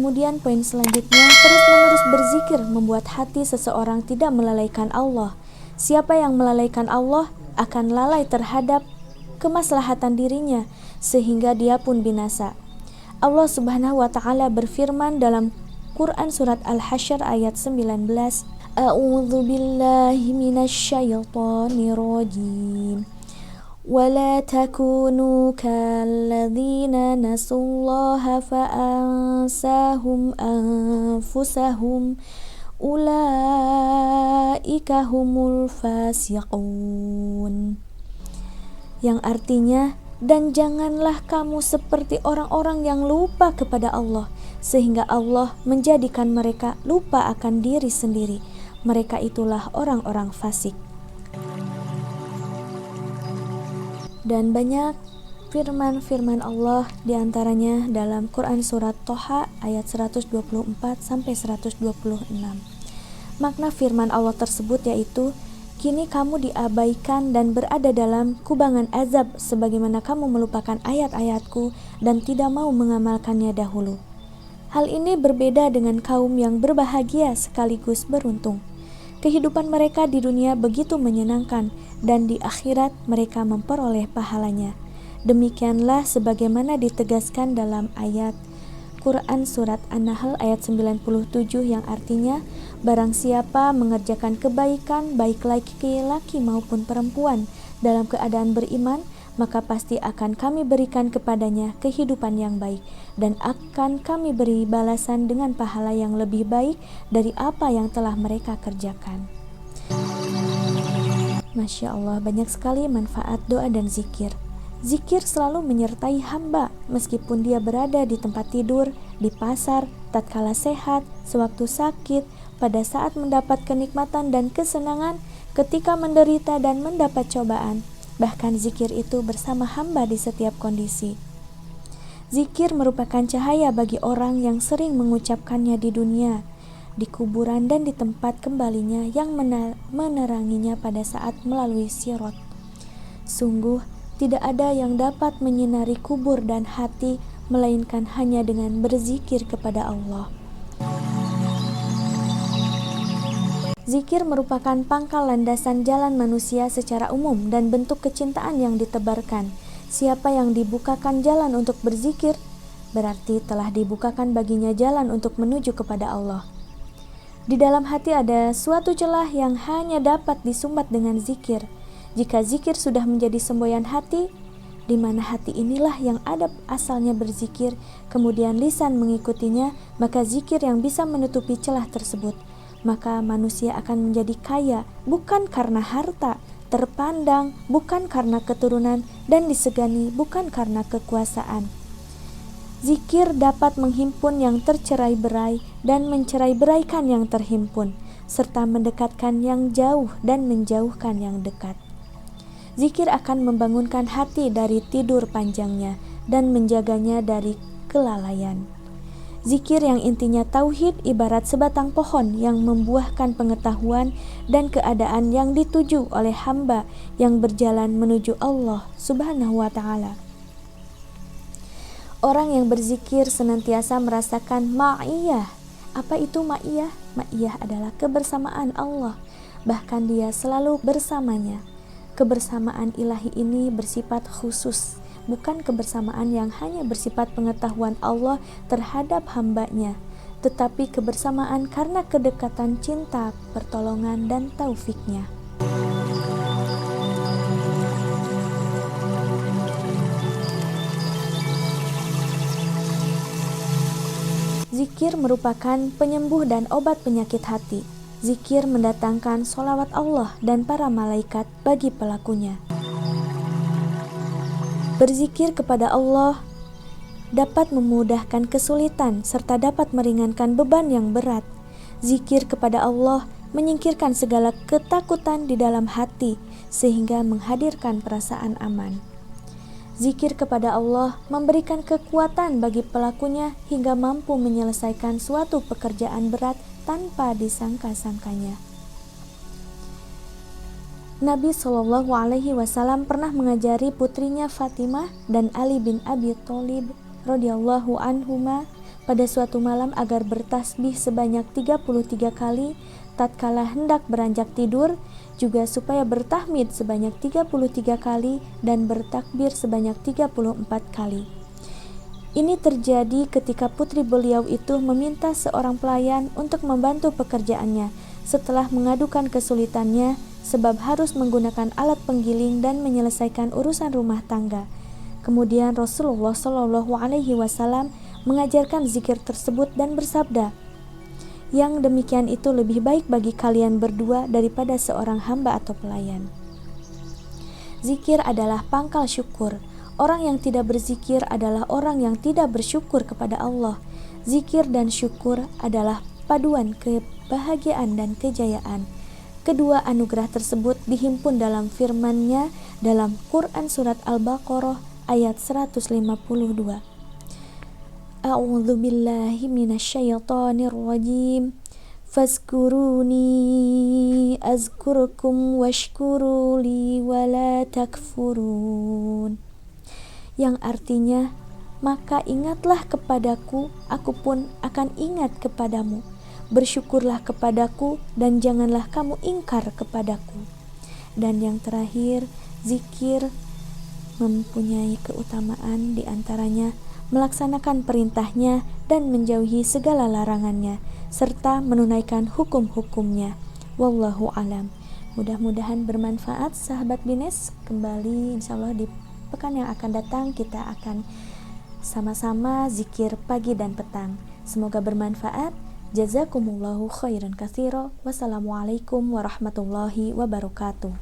Kemudian poin selanjutnya, terus-menerus berzikir membuat hati seseorang tidak melalaikan Allah. Siapa yang melalaikan Allah akan lalai terhadap kemaslahatan dirinya sehingga dia pun binasa. Allah Subhanahu wa taala berfirman dalam Quran surat Al-Hasyr ayat 19, A'udzu billahi minasyaitonir rajim. ولا تكونوا كالذين نسوا الله فأنساهم أنفسهم أولئك هم الفاسقون, yang artinya, dan janganlah kamu seperti orang-orang yang lupa kepada Allah sehingga Allah menjadikan mereka lupa akan diri sendiri. Mereka itulah orang-orang fasik. Dan banyak firman-firman Allah diantaranya dalam Quran surat Toha ayat 124 sampai 126. Makna firman Allah tersebut yaitu, kini kamu diabaikan dan berada dalam kubangan azab sebagaimana kamu melupakan ayat-ayatku dan tidak mau mengamalkannya dahulu. Hal ini berbeda dengan kaum yang berbahagia sekaligus beruntung. Kehidupan mereka di dunia begitu menyenangkan dan di akhirat mereka memperoleh pahalanya. Demikianlah sebagaimana ditegaskan dalam ayat Quran surat An-Nahl ayat 97 yang artinya, barang siapa mengerjakan kebaikan baik laki-laki maupun perempuan dalam keadaan beriman, maka pasti akan kami berikan kepadanya kehidupan yang baik dan akan kami beri balasan dengan pahala yang lebih baik dari apa yang telah mereka kerjakan. Masya Allah, banyak sekali manfaat doa dan zikir. Zikir selalu menyertai hamba meskipun dia berada di tempat tidur, di pasar, tatkala sehat, sewaktu sakit, pada saat mendapat kenikmatan dan kesenangan, ketika menderita dan mendapat cobaan. Bahkan zikir itu bersama hamba di setiap kondisi. Zikir merupakan cahaya bagi orang yang sering mengucapkannya di dunia, di kuburan dan di tempat kembalinya yang meneranginya pada saat melalui sirat. Sungguh, tidak ada yang dapat menyinari kubur dan hati melainkan hanya dengan berzikir kepada Allah. Zikir merupakan pangkal landasan jalan manusia secara umum dan bentuk kecintaan yang ditebarkan. Siapa yang dibukakan jalan untuk berzikir, berarti telah dibukakan baginya jalan untuk menuju kepada Allah. Di dalam hati ada suatu celah yang hanya dapat disumbat dengan zikir. Jika zikir sudah menjadi semboyan hati, di mana hati inilah yang ada asalnya berzikir, kemudian lisan mengikutinya, maka zikir yang bisa menutupi celah tersebut. Maka manusia akan menjadi kaya bukan karena harta, terpandang bukan karena keturunan, dan disegani bukan karena kekuasaan. Zikir dapat menghimpun yang tercerai-berai dan mencerai-beraikan yang terhimpun, serta mendekatkan yang jauh dan menjauhkan yang dekat. Zikir akan membangunkan hati dari tidur panjangnya dan menjaganya dari kelalaian. Zikir yang intinya tauhid ibarat sebatang pohon yang membuahkan pengetahuan dan keadaan yang dituju oleh hamba yang berjalan menuju Allah Subhanahu wa ta'ala. Orang yang berzikir senantiasa merasakan ma'iyah. Apa itu ma'iyah? Ma'iyah adalah kebersamaan Allah, bahkan dia selalu bersamanya. Kebersamaan ilahi ini bersifat khusus, bukan kebersamaan yang hanya bersifat pengetahuan Allah terhadap hambanya, tetapi kebersamaan karena kedekatan cinta, pertolongan, dan taufiknya. Zikir merupakan penyembuh dan obat penyakit hati. Zikir mendatangkan sholawat Allah dan para malaikat bagi pelakunya. Berzikir kepada Allah dapat memudahkan kesulitan serta dapat meringankan beban yang berat. Zikir kepada Allah menyingkirkan segala ketakutan di dalam hati sehingga menghadirkan perasaan aman. Zikir kepada Allah memberikan kekuatan bagi pelakunya hingga mampu menyelesaikan suatu pekerjaan berat tanpa disangka-sangkanya. Nabi SAW pernah mengajari putrinya Fatimah dan Ali bin Abi Thalib radhiyallahu anhuma pada suatu malam agar bertasbih sebanyak 33 kali tatkala hendak beranjak tidur, juga supaya bertahmid sebanyak 33 kali dan bertakbir sebanyak 34 kali. Ini terjadi ketika putri beliau itu meminta seorang pelayan untuk membantu pekerjaannya setelah mengadukan kesulitannya sebab harus menggunakan alat penggiling dan menyelesaikan urusan rumah tangga. Kemudian Rasulullah Shallallahu Alaihi Wasallam mengajarkan zikir tersebut dan bersabda, "Yang demikian itu lebih baik bagi kalian berdua daripada seorang hamba atau pelayan." Zikir adalah pangkal syukur. Orang yang tidak berzikir adalah orang yang tidak bersyukur kepada Allah. Zikir dan syukur adalah paduan kebahagiaan dan kejayaan. Kedua anugerah tersebut dihimpun dalam firman-Nya dalam Quran Surat Al-Baqarah ayat 152. A'udzu billahi minasyaitonir rajim. Fazkuruni azkurukum washkuruli wala takfurun. Yang artinya, maka ingatlah kepadaku, aku pun akan ingat kepadamu. Bersyukurlah kepadaku dan janganlah kamu ingkar kepadaku. Dan yang terakhir, zikir mempunyai keutamaan diantaranya melaksanakan perintahnya dan menjauhi segala larangannya, serta menunaikan hukum-hukumnya. Wallahu alam. Mudah-mudahan bermanfaat sahabat Bines. Kembali insyaallah di pekan yang akan datang kita akan sama-sama zikir pagi dan petang. Semoga bermanfaat. Jazakumullahu khairan katsira. Wassalamualaikum warahmatullahi wabarakatuh.